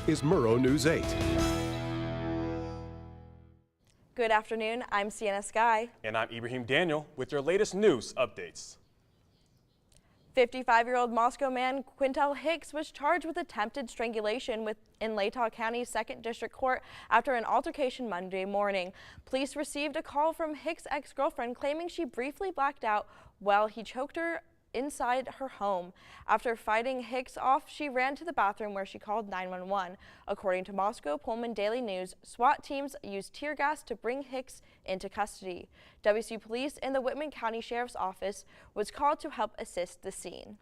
is Murrow News 8. Good afternoon, I'm Sienna Sky. And I'm Ibrahim Daniel with your latest news updates. 55-year-old Moscow man Quintel Hicks was charged with attempted strangulation in Latah County's 2nd District Court after an altercation Monday morning. Police received a call from Hicks' ex-girlfriend claiming she briefly blacked out while he choked her inside her home. After fighting Hicks off, she ran to the bathroom where she called 911. According to Moscow Pullman Daily News, SWAT teams used tear gas to bring Hicks into custody. WSU Police and the Whitman County Sheriff's Office was called to help assist the scene.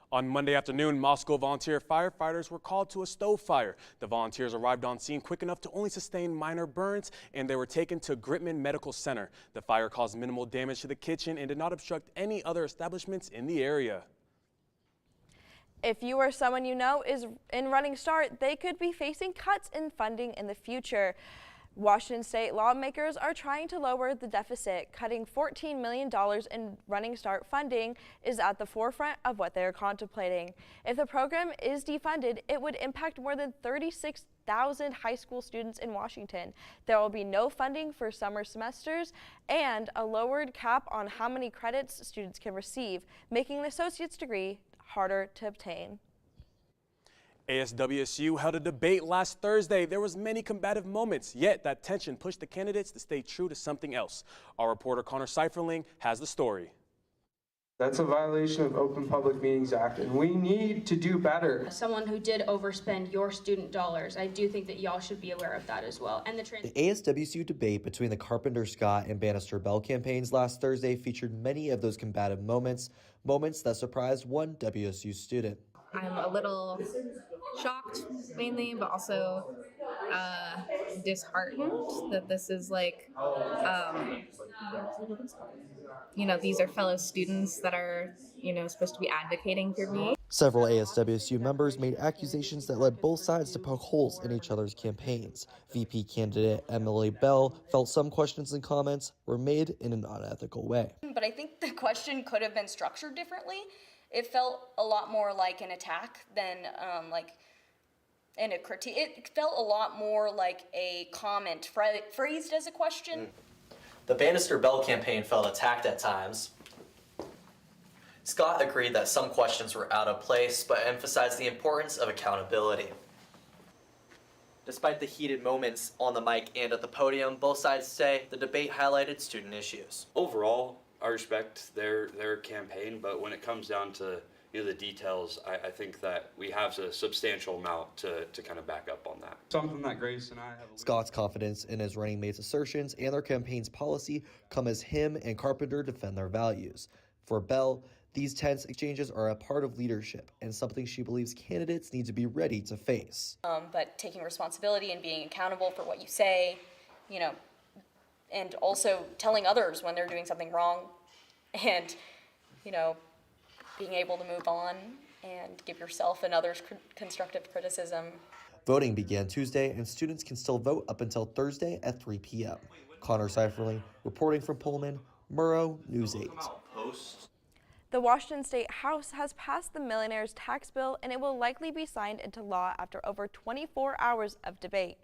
On Monday afternoon, Moscow volunteer firefighters were called to a stove fire. The volunteers arrived on scene quick enough to only sustain minor burns, and they were taken to Gritman Medical Center. The fire caused minimal damage to the kitchen and did not obstruct any other establishments in the area. If you or someone you know is in Running Start, they could be facing cuts in funding in the future. Washington state lawmakers are trying to lower the deficit. Cutting $14 million in Running Start funding is at the forefront of what they are contemplating. If the program is defunded, it would impact more than 36,000 high school students in Washington. There will be no funding for summer semesters and a lowered cap on how many credits students can receive, making an associate's degree harder to obtain. ASWSU held a debate last Thursday. There was many combative moments, yet that tension pushed the candidates to stay true to something else. Our reporter Connor Seiferling has the story. That's a violation of Open Public Meetings Act, and we need to do better. As someone who did overspend your student dollars, I do think that y'all should be aware of that as well. And the ASWSU debate between the Carpenter Scott and Bannister Bell campaigns last Thursday featured many of those combative moments that surprised one WSU student. I'm a little shocked mainly, but also disheartened that this is like, these are fellow students that are, supposed to be advocating for me. Several ASWSU members made accusations that led both sides to poke holes in each other's campaigns. VP candidate Emily Bell felt some questions and comments were made in an unethical way. But I think the question could have been structured differently. It felt a lot more like an attack than and a critique. It felt a lot more like a comment phrased as a question. The Bannister Bell campaign felt attacked at times. Scott agreed that some questions were out of place, but emphasized the importance of accountability. Despite the heated moments on the mic and at the podium, both sides say the debate highlighted student issues. Overall, I respect their campaign, but when it comes down to the details, I think that we have a substantial amount to kind of back up on that. Something that Grace and I have. Scott's confidence in his running mate's assertions and their campaign's policy come as him and Carpenter defend their values. For Bell, these tense exchanges are a part of leadership and something she believes candidates need to be ready to face. But taking responsibility and being accountable for what you say, and also telling others when they're doing something wrong, and being able to move on and give yourself and others constructive criticism. Voting began Tuesday, and students can still vote up until Thursday at 3 p.m. Connor Seiferling reporting from Pullman, Murrow News 8. The Washington State House has passed the millionaire's tax bill, and it will likely be signed into law after over 24 hours of debate.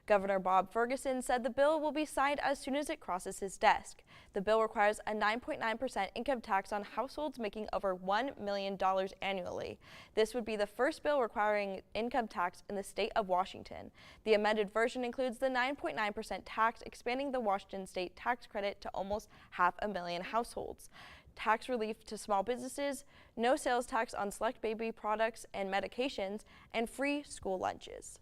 Governor Bob Ferguson said the bill will be signed as soon as it crosses his desk. The bill requires a 9.9% income tax on households making over $1 million annually. This would be the first bill requiring income tax in the state of Washington. The amended version includes the 9.9% tax, expanding the Washington state tax credit to almost 500,000 households. Tax relief to small businesses, no sales tax on select baby products and medications, and free school lunches.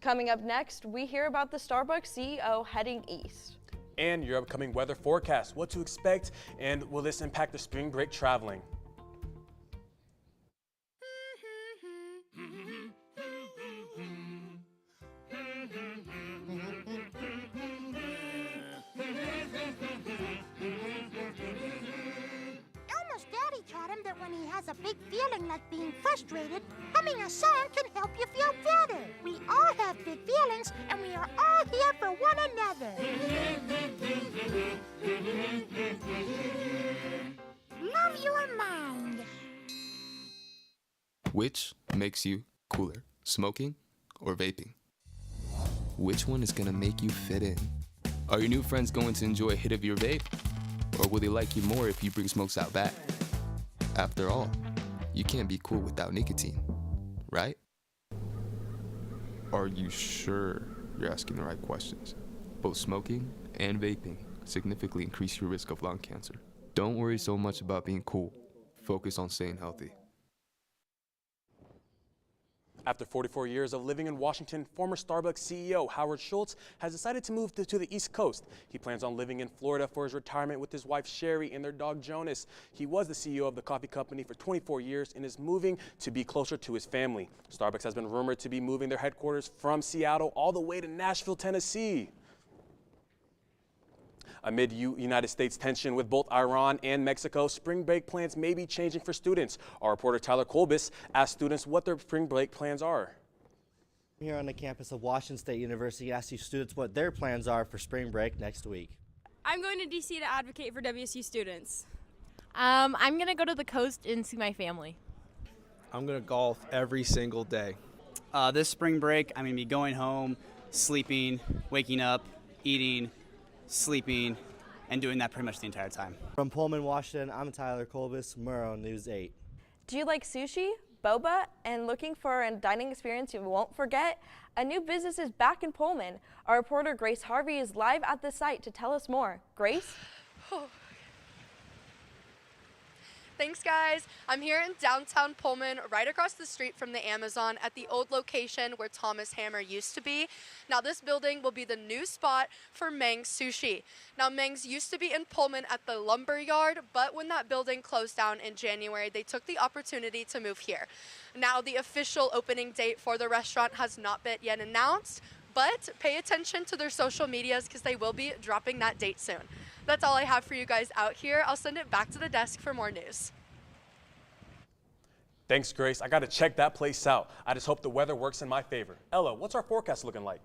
Coming up next, we hear about the Starbucks CEO heading east. And your upcoming weather forecast, what to expect, and will this impact the spring break traveling? Elmo's daddy taught him that when he has a big feeling like being frustrated, humming a song can help you feel better. We all have big feelings, and we are all here for one another. Love your mind. Which makes you cooler, smoking or vaping? Which one is gonna make you fit in? Are your new friends going to enjoy a hit of your vape? Or will they like you more if you bring smokes out back? After all, you can't be cool without nicotine, right? Are you sure you're asking the right questions? Both smoking and vaping significantly increase your risk of lung cancer. Don't worry so much about being cool. Focus on staying healthy. After 44 years of living in Washington, former Starbucks CEO Howard Schultz has decided to move to the East Coast. He plans on living in Florida for his retirement with his wife Sherry and their dog Jonas. He was the CEO of the coffee company for 24 years and is moving to be closer to his family. Starbucks has been rumored to be moving their headquarters from Seattle all the way to Nashville, Tennessee. Amid United States tension with both Iran and Mexico, spring break plans may be changing for students. Our reporter Tyler Kolbis asked students what their spring break plans are. Here on the campus of Washington State University, asking students what their plans are for spring break next week. I'm going to DC to advocate for WSU students. I'm going to go to the coast and see my family. I'm going to golf every single day. This spring break, I'm going to be going home, sleeping, waking up, eating, sleeping, and doing that pretty much the entire time. From Pullman, Washington, I'm Tyler Kolbis, Murrow News 8. Do you like sushi, boba, and looking for a dining experience you won't forget? A new business is back in Pullman. Our reporter Grace Harvey is live at the site to tell us more. Grace? Thanks, guys. I'm here in downtown Pullman, right across the street from the Amazon at the old location where Thomas Hammer used to be. Now, this building will be the new spot for Meng's Sushi. Now, Meng's used to be in Pullman at the lumber yard, but when that building closed down in January, they took the opportunity to move here. Now, the official opening date for the restaurant has not been yet announced, but pay attention to their social medias because they will be dropping that date soon. That's all I have for you guys out here. I'll send it back to the desk for more news. Thanks, Grace. I got to check that place out. I just hope the weather works in my favor. Ella, what's our forecast looking like?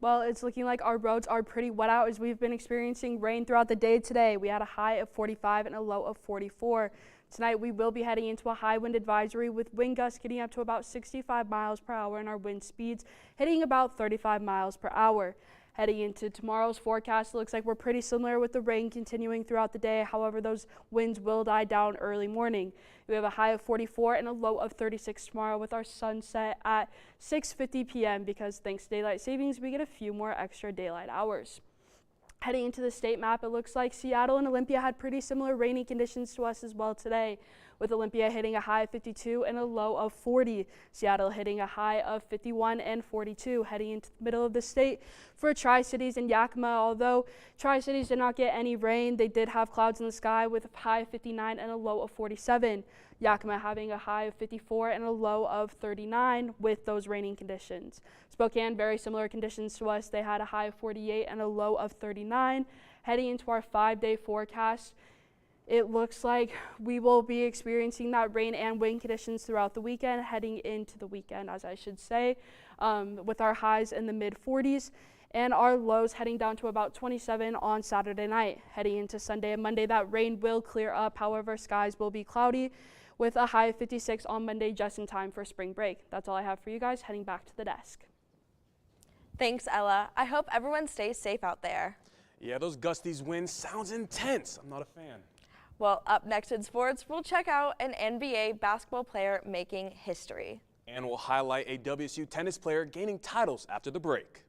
Well, it's looking like our roads are pretty wet out as we've been experiencing rain throughout the day today. We had a high of 45 and a low of 44. Tonight, we will be heading into a high wind advisory with wind gusts getting up to about 65 miles per hour and our wind speeds hitting about 35 miles per hour. Heading into tomorrow's forecast, it looks like we're pretty similar with the rain continuing throughout the day. However, those winds will die down early morning. We have a high of 44 and a low of 36 tomorrow with our sunset at 6:50 p.m. because thanks to daylight savings, we get a few more extra daylight hours. Heading into the state map, it looks like Seattle and Olympia had pretty similar rainy conditions to us as well today, with Olympia hitting a high of 52 and a low of 40. Seattle hitting a high of 51 and 42. Heading into the middle of the state for Tri-Cities and Yakima, although Tri-Cities did not get any rain, they did have clouds in the sky with a high of 59 and a low of 47. Yakima having a high of 54 and a low of 39 with those raining conditions. Spokane, very similar conditions to us. They had a high of 48 and a low of 39. Heading into our 5-day forecast, it looks like we will be experiencing that rain and wind conditions throughout the weekend, heading into the weekend, as I should say, with our highs in the mid-40s and our lows heading down to about 27 on Saturday night. Heading into Sunday and Monday, that rain will clear up. However, skies will be cloudy with a high of 56 on Monday, just in time for spring break. That's all I have for you guys. Heading back to the desk. Thanks, Ella. I hope everyone stays safe out there. Yeah, those gusty winds sounds intense. I'm not a fan. Well, up next in sports, we'll check out an NBA basketball player making history. And we'll highlight a WSU tennis player gaining titles after the break.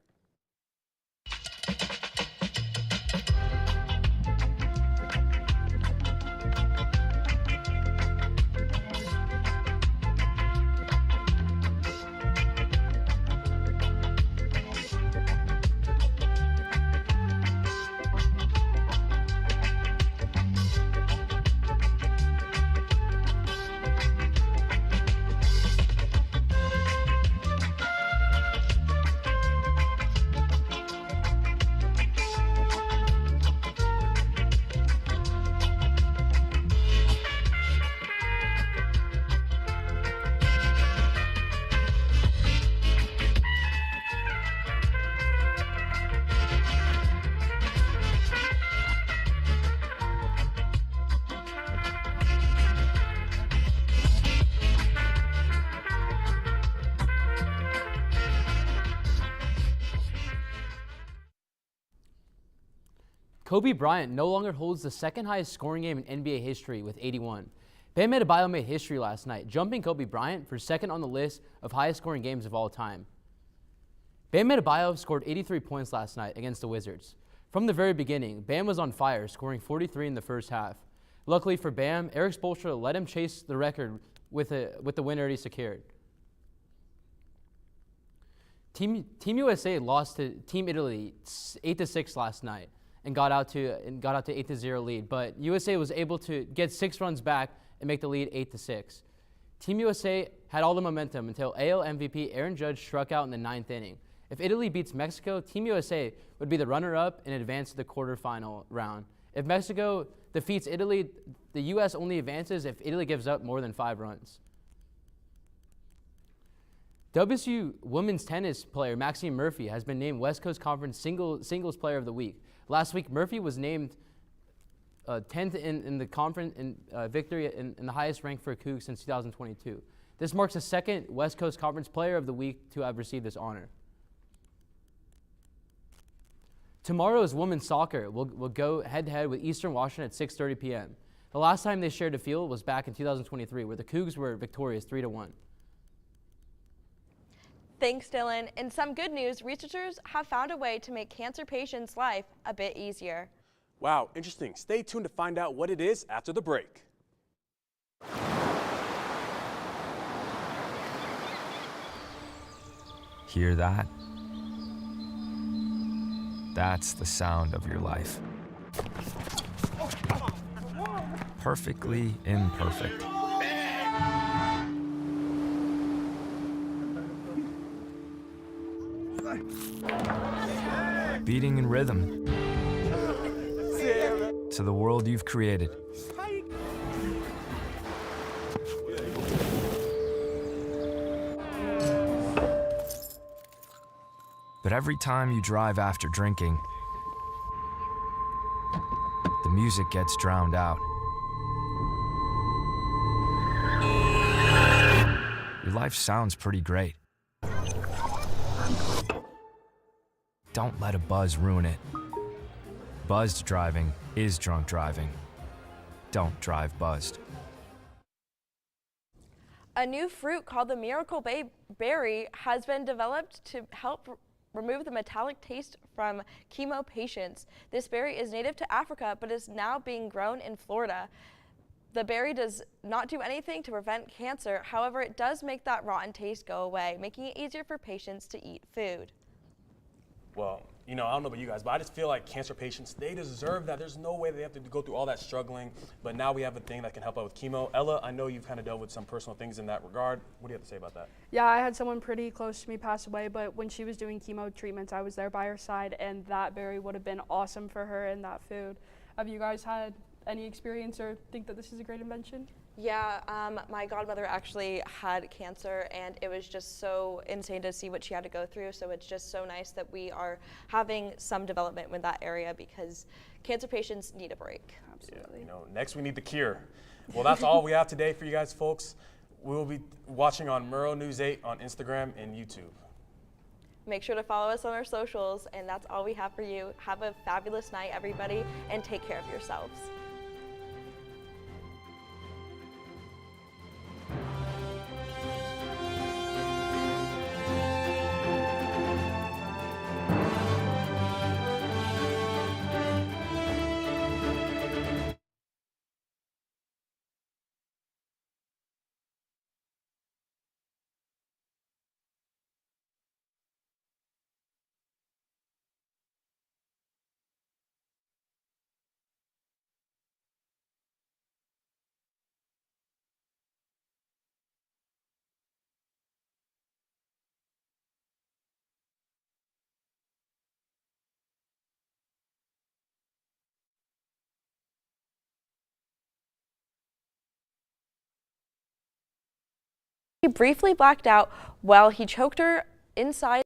Kobe Bryant no longer holds the second highest scoring game in NBA history with 81. Bam Adebayo made history last night, jumping Kobe Bryant for second on the list of highest scoring games of all time. Bam Adebayo scored 83 points last night against the Wizards. From the very beginning, Bam was on fire, scoring 43 in the first half. Luckily for Bam, Eric Spoelstra let him chase the record with the win already secured. Team USA lost to Team Italy 8-6 last night and got out to 8-0 lead, but USA was able to get 6 runs back and make the lead 8-6. Team USA had all the momentum until AL MVP Aaron Judge struck out in the 9th inning. If Italy beats Mexico, Team USA would be the runner-up and advance to the quarterfinal round. If Mexico defeats Italy, the U.S. only advances if Italy gives up more than 5 runs. WSU women's tennis player Maxine Murphy has been named West Coast Conference Singles Player of the Week. Last week, Murphy was named 10th in the conference victory in the highest rank for a Cougs since 2022. This marks the second West Coast Conference Player of the Week to have received this honor. Tomorrow's women's soccer will go head-to-head with Eastern Washington at 6:30 p.m. The last time they shared a field was back in 2023, where the Cougs were victorious 3-1. Thanks, Dylan. And some good news, researchers have found a way to make cancer patients' life a bit easier. Wow, interesting. Stay tuned to find out what it is after the break. Hear that? That's the sound of your life. Perfectly imperfect. Beating in rhythm to the world you've created. But every time you drive after drinking, the music gets drowned out. Your life sounds pretty great. Don't let a buzz ruin it. Buzzed driving is drunk driving. Don't drive buzzed. A new fruit called the Miracle Berry has been developed to help remove the metallic taste from chemo patients. This berry is native to Africa, but is now being grown in Florida. The berry does not do anything to prevent cancer. However, it does make that rotten taste go away, making it easier for patients to eat food. Well, I don't know about you guys, but I just feel like cancer patients, they deserve that. There's no way they have to go through all that struggling, but now we have a thing that can help out with chemo. Ella, I know you've kind of dealt with some personal things in that regard. What do you have to say about that? Yeah, I had someone pretty close to me pass away, but when she was doing chemo treatments, I was there by her side, and that berry would have been awesome for her and that food. Have you guys had any experience or think that this is a great invention? Yeah, my godmother actually had cancer, and it was just so insane to see what she had to go through. So it's just so nice that we are having some development in that area, because cancer patients need a break. Absolutely. Yeah, next we need the cure. Well, that's all we have today for you guys, folks. We will be watching on Murrow News 8 on Instagram and YouTube. Make sure to follow us on our socials, and that's all we have for you. Have a fabulous night, everybody, and take care of yourselves. He briefly blacked out while he choked her inside